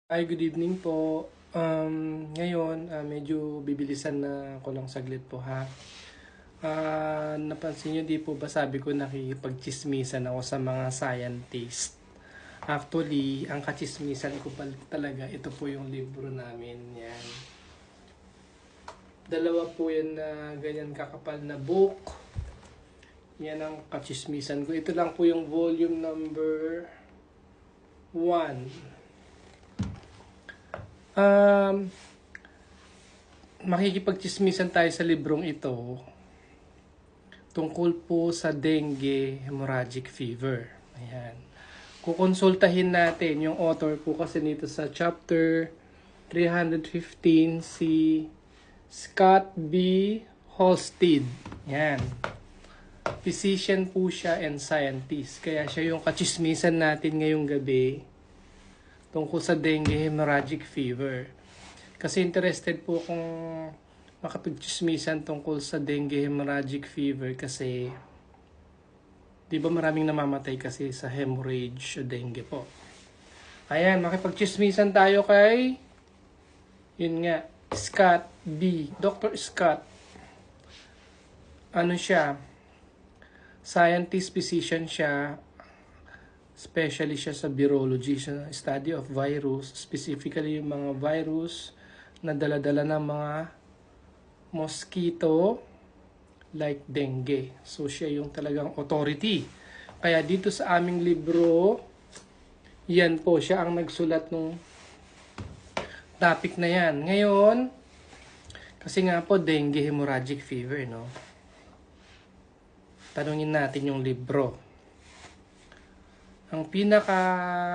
Hi, good evening po. Ngayon, medyo bibilisan na ko lang saglit po ha. Napansin niyo di po ba sabi ko nakikipagchismisan ako sa mga scientist. Actually, ang kachismisan ko talaga, ito po yung libro namin. Yan. Dalawa po yan na ganyan kakapal na book. Yan ang kachismisan ko. Ito lang po yung volume number 1. Makikipagchismisan tayo sa librong ito tungkol po sa dengue hemorrhagic fever. Ayan. Kukonsultahin natin yung author po kasi nito sa chapter 315, si Scott B. Halstead. Ayan. Physician po siya and scientist. Kaya siya yung kachismisan natin ngayong gabi tungkol sa dengue hemorrhagic fever. Kasi interested po kung makapagchismisan tungkol sa dengue hemorrhagic fever kasi di ba maraming namamatay kasi sa hemorrhage o dengue po. Ayan, makipagchismisan tayo kay yun nga, Scott B. Dr. Scott. Ano siya? Scientist, physician siya. Especially siya sa virology, sa study of virus, specifically yung mga virus na dala-dala ng mga mosquito like dengue. So siya yung talagang authority. Kaya dito sa aming libro, yan po, siya ang nagsulat ng topic na yan. Ngayon, kasi nga po dengue hemorrhagic fever, no? Tanungin natin yung libro. Ang pinaka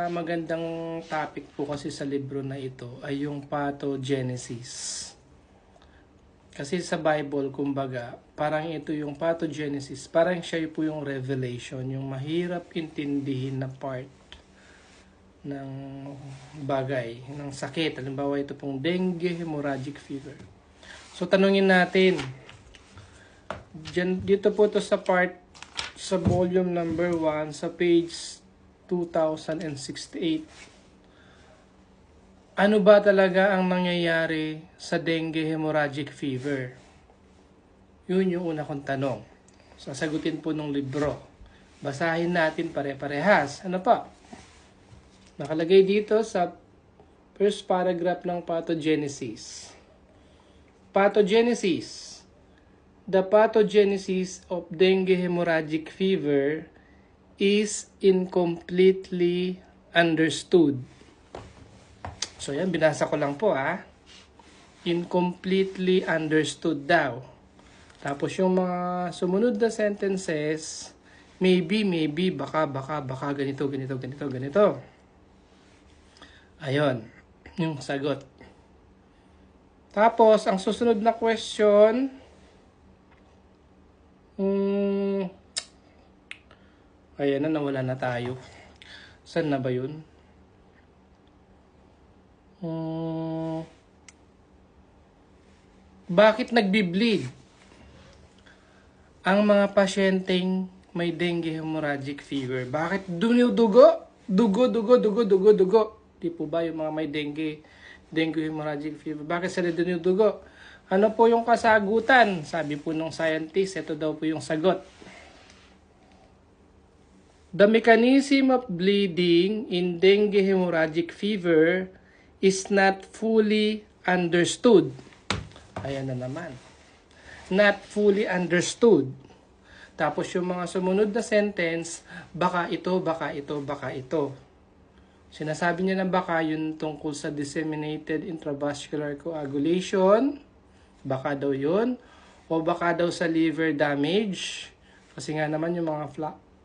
magandang topic po kasi sa libro na ito ay yung pathogenesis. Kasi sa Bible, kumbaga, parang ito yung pathogenesis, parang siya po yung revelation, yung mahirap intindihin na part ng bagay, ng sakit. Halimbawa, ito pong dengue hemorrhagic fever. So, tanungin natin, dito po to sa part, sa volume number 1, sa page 2068. Ano ba talaga ang nangyayari sa dengue hemorrhagic fever? Yun yung una kong tanong. Sasagutin po ng libro. Basahin natin pare-parehas. Ano pa? Nakalagay dito sa first paragraph ng pathogenesis. Pathogenesis. The pathogenesis of dengue hemorrhagic fever is incompletely understood. So yan, binasa ko lang po Incompletely understood daw. Tapos yung mga sumunod na sentences, maybe, baka, ganito. Ayun, yung sagot. Tapos, ang susunod na question, ayan na, nawala na tayo. Saan na ba yun? Bakit nagbi-bleed ang mga pasyenteng may dengue hemorrhagic fever? Bakit dugo? Dugo. Di po ba yung mga may dengue hemorrhagic fever? Bakit sila dugo? Ano po yung kasagutan? Sabi po ng scientist, ito daw po yung sagot. The mechanism of bleeding in dengue hemorrhagic fever is not fully understood. Ayan na naman. Not fully understood. Tapos yung mga sumunod na sentence, baka ito. Sinasabi niya na baka yun tungkol sa disseminated intravascular coagulation. Baka daw yun. O baka daw sa liver damage. Kasi nga naman yung mga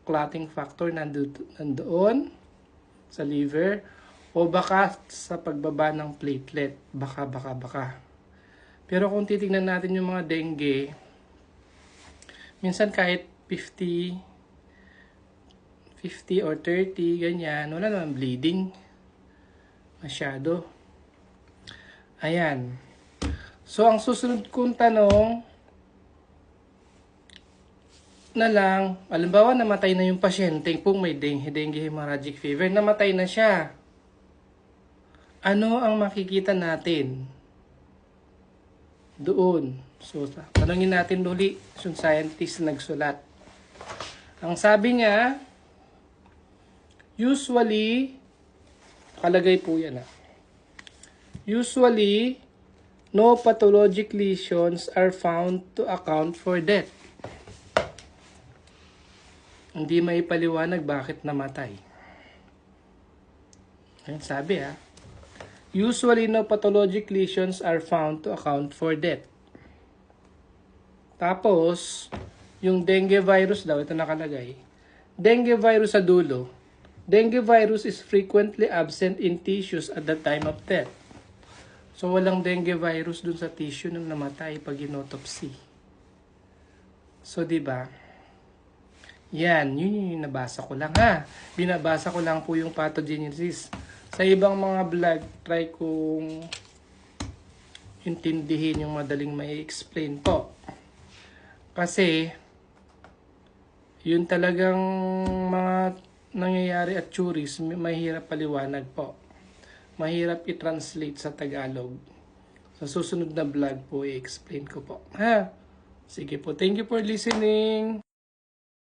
clotting factor nandoon sa liver. O baka sa pagbaba ng platelet. Baka. Pero kung titignan natin yung mga dengue, minsan kahit 50 or 30, ganyan, wala naman bleeding. Masyado. Ayan. So, ang susunod kong tanong na lang, alimbawa namatay na yung pasyente kung may dengue hemorrhagic fever, namatay na siya. ano ang makikita natin doon? So, tanongin natin uli yung scientist na nagsulat. Ang sabi niya, usually, nakalagay po yan usually, no pathologic lesions are found to account for death. Hindi may paliwanag bakit namatay. Ayun, sabi usually no pathologic lesions are found to account for death. Tapos, yung dengue virus daw, ito nakalagay. Dengue virus sa dulo. Dengue virus is frequently absent in tissues at the time of death. So, walang dengue virus dun sa tissue nung namatay pag inautopsy. So, di ba? Yan, yun yung nabasa ko lang Binabasa ko lang po yung pathogenesis. Sa ibang mga vlog, try kong intindihin yung madaling may explain po. Kasi, yun talagang mga nangyayari at theories, mahirap paliwanag po. Mahirap i-translate sa Tagalog. Sa susunod na vlog po, i-explain ko po. Sige po, thank you for listening.